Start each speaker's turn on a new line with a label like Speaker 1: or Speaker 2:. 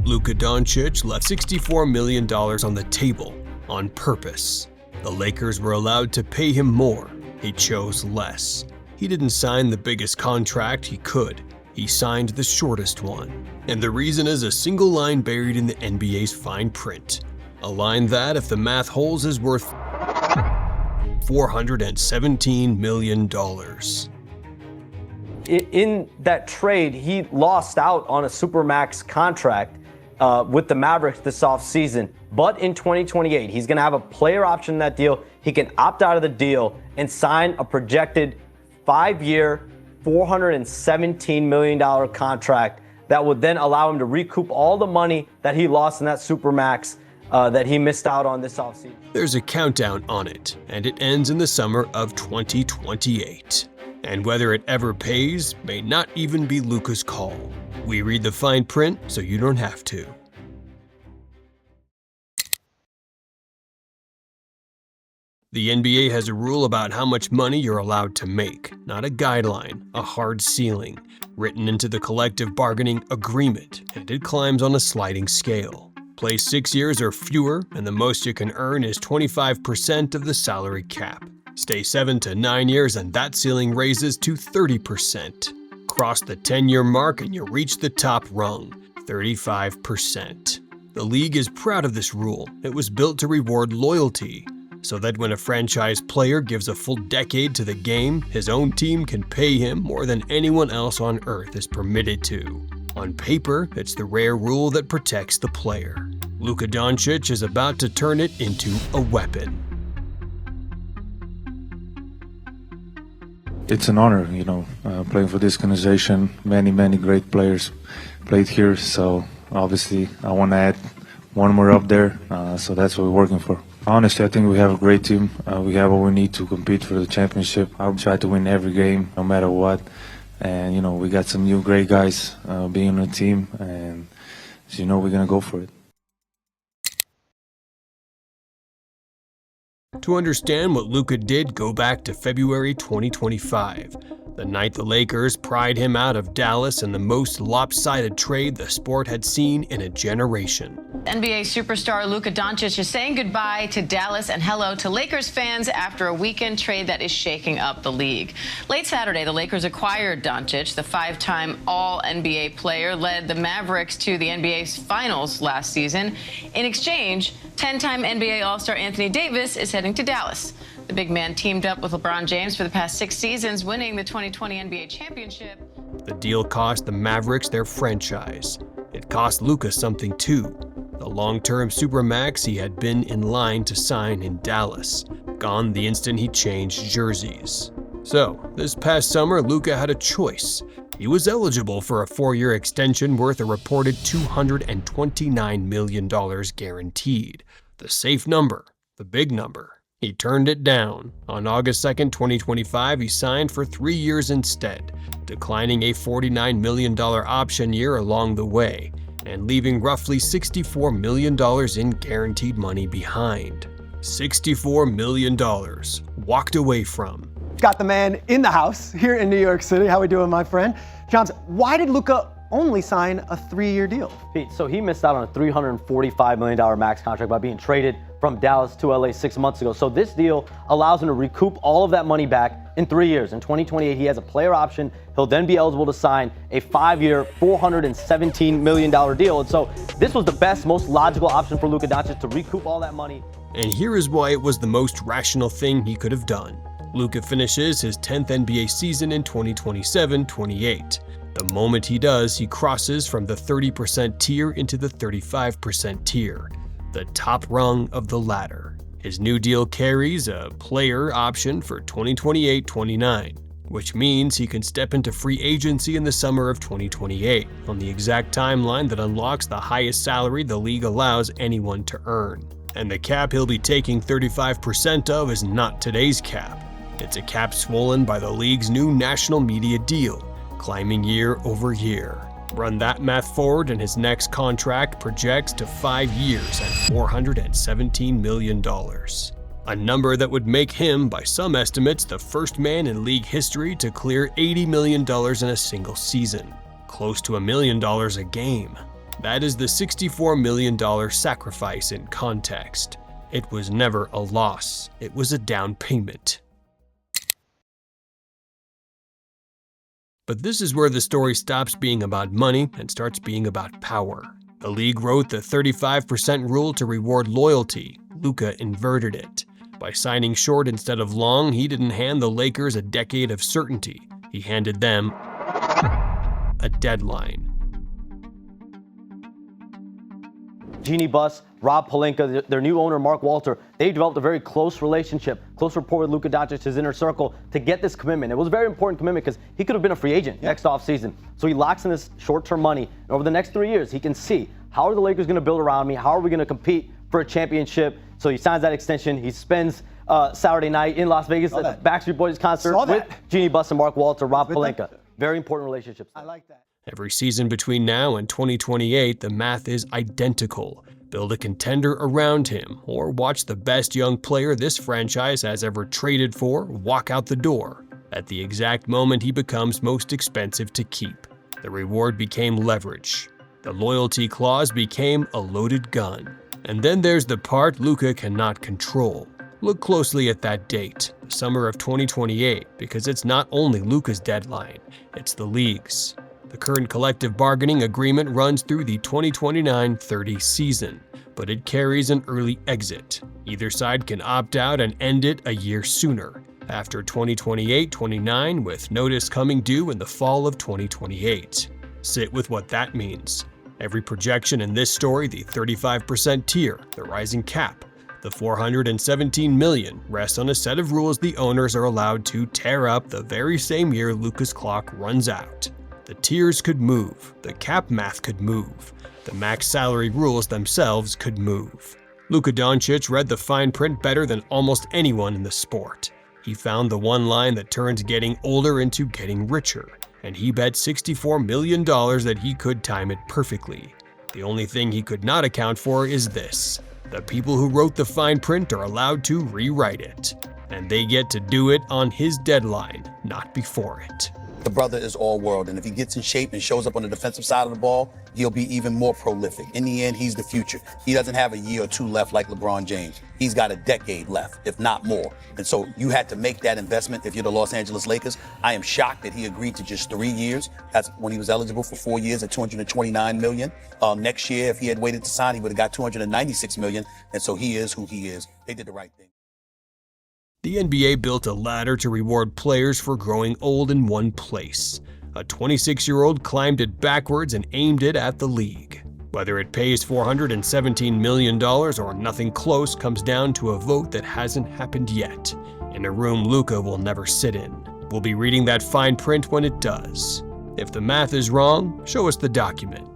Speaker 1: Luka Dončić left $64 million on the table on purpose. The Lakers were allowed to pay him more. He chose less. He didn't sign the biggest contract he could. He signed the shortest one. And the reason is a single line buried in the NBA's fine print. A line that, if the math holds, is worth $417 million.
Speaker 2: In that trade, he lost out on a Supermax contract with the Mavericks this offseason. But in 2028, he's going to have a player option in that deal. He can opt out of the deal and sign a projected 5-year, $417 million contract that would then allow him to recoup all the money that he lost in that Supermax that he missed out on this offseason.
Speaker 1: There's a countdown on it, and it ends in the summer of 2028. And whether it ever pays may not even be Luka's call. We read the fine print so you don't have to. The NBA has a rule about how much money you're allowed to make, not a guideline, a hard ceiling, written into the collective bargaining agreement, and it climbs on a sliding scale. Play 6 years or fewer, and the most you can earn is 25% of the salary cap. Stay 7 to 9 years and that ceiling raises to 30%. Cross the 10-year mark and you reach the top rung, 35%. The league is proud of this rule. It was built to reward loyalty, so that when a franchise player gives a full decade to the game, his own team can pay him more than anyone else on earth is permitted to. On paper, it's the rare rule that protects the player. Luka Dončić is about to turn it into a weapon.
Speaker 3: It's an honor, playing for this organization. Many great players played here, so obviously I want to add one more up there, so that's what we're working for. Honestly, I think we have a great team. We have what we need to compete for the championship. I'll try to win every game, no matter what. And, we got some new great guys being on the team, and we're going to go for it.
Speaker 1: To understand what Luka did, go back to February 2025, the night the Lakers pried him out of Dallas in the most lopsided trade the sport had seen in a generation.
Speaker 4: NBA superstar Luka Dončić is saying goodbye to Dallas and hello to Lakers fans after a weekend trade that is shaking up the league. Late Saturday, the Lakers acquired Doncic. The 5-time All-NBA player led the Mavericks to the NBA's finals last season. In exchange, 10-time NBA All-Star Anthony Davis is heading to Dallas. The big man teamed up with LeBron James for the past 6 seasons, winning the 2020 NBA championship.
Speaker 1: The deal cost the Mavericks their franchise. It cost Luka something too. The long-term Supermax he had been in line to sign in Dallas, gone the instant he changed jerseys. So, this past summer, Luka had a choice. He was eligible for a 4-year extension worth a reported $229 million guaranteed. The safe number, the big number. He turned it down. On August 2, 2025, he signed for 3 years instead, declining a $49 million option year along the way, and leaving roughly $64 million in guaranteed money behind. $64 million walked away from.
Speaker 5: Got the man in the house here in New York City. How we doing, my friend? Johns, why did Luka only sign a 3-year deal?
Speaker 2: Pete, so he missed out on a $345 million max contract by being traded from Dallas to LA 6 months ago. So this deal allows him to recoup all of that money back in 3 years. In 2028, he has a player option. He'll then be eligible to sign a 5-year, $417 million deal. And so this was the best, most logical option for Luka Dončić to recoup all that money.
Speaker 1: And here is why it was the most rational thing he could have done. Luka finishes his 10th NBA season in 2027-28. The moment he does, he crosses from the 30% tier into the 35% tier, the top rung of the ladder. His new deal carries a player option for 2028-29, which means he can step into free agency in the summer of 2028 on the exact timeline that unlocks the highest salary the league allows anyone to earn. And the cap he'll be taking 35% of is not today's cap. It's a cap swollen by the league's new national media deal, climbing year over year. Run that math forward and his next contract projects to 5 years at $417 million. A number that would make him, by some estimates, the first man in league history to clear $80 million in a single season. Close to $1 million a game. That is the $64 million sacrifice in context. It was never a loss, it was a down payment. But this is where the story stops being about money and starts being about power. The league wrote the 35% rule to reward loyalty. Luka inverted it. By signing short instead of long, he didn't hand the Lakers a decade of certainty. He handed them a deadline.
Speaker 2: Jeannie Buss, Rob Pelinka, their new owner, Mark Walter, they developed a very close relationship, close rapport with Luka Dončić, his inner circle, to get this commitment. It was a very important commitment because he could have been a free agent next offseason. So he locks in this short-term money. And over the next 3 years, he can see, how are the Lakers going to build around me? How are we going to compete for a championship? So he signs that extension. He spends Saturday night in Las Vegas at the Backstreet Boys concert with Jeannie Buss and Mark Walter, Rob Pelinka. Very important relationships.
Speaker 5: I like that.
Speaker 1: Every season between now and 2028, the math is identical. Build a contender around him, or watch the best young player this franchise has ever traded for walk out the door. At the exact moment he becomes most expensive to keep, the reward became leverage. The loyalty clause became a loaded gun. And then there's the part Luka cannot control. Look closely at that date, the summer of 2028, because it's not only Luka's deadline, it's the league's. The current collective bargaining agreement runs through the 2029-30 season, but it carries an early exit. Either side can opt out and end it a year sooner, after 2028-29, with notice coming due in the fall of 2028. Sit with what that means. Every projection in this story, the 35% tier, the rising cap, the $417 million, rests on a set of rules the owners are allowed to tear up the very same year Luka's clock runs out. The tiers could move, the cap math could move, the max salary rules themselves could move. Luka Dončić read the fine print better than almost anyone in the sport. He found the one line that turns getting older into getting richer, and he bet $64 million that he could time it perfectly. The only thing he could not account for is this: the people who wrote the fine print are allowed to rewrite it, and they get to do it on his deadline, not before it.
Speaker 6: The brother is all world, and if he gets in shape and shows up on the defensive side of the ball, he'll be even more prolific. In the end, he's the future. He doesn't have a year or two left like LeBron James. He's got a decade left, if not more. And so you had to make that investment if you're the Los Angeles Lakers. I am shocked that he agreed to just 3 years. That's when he was eligible for 4 years at $229 million. Next year, if he had waited to sign, he would have got $296 million. And so he is who he is. They did the right thing.
Speaker 1: The NBA built a ladder to reward players for growing old in one place. A 26-year-old climbed it backwards and aimed it at the league. Whether it pays $417 million or nothing close comes down to a vote that hasn't happened yet, in a room Luka will never sit in. We'll be reading that fine print when it does. If the math is wrong, show us the document.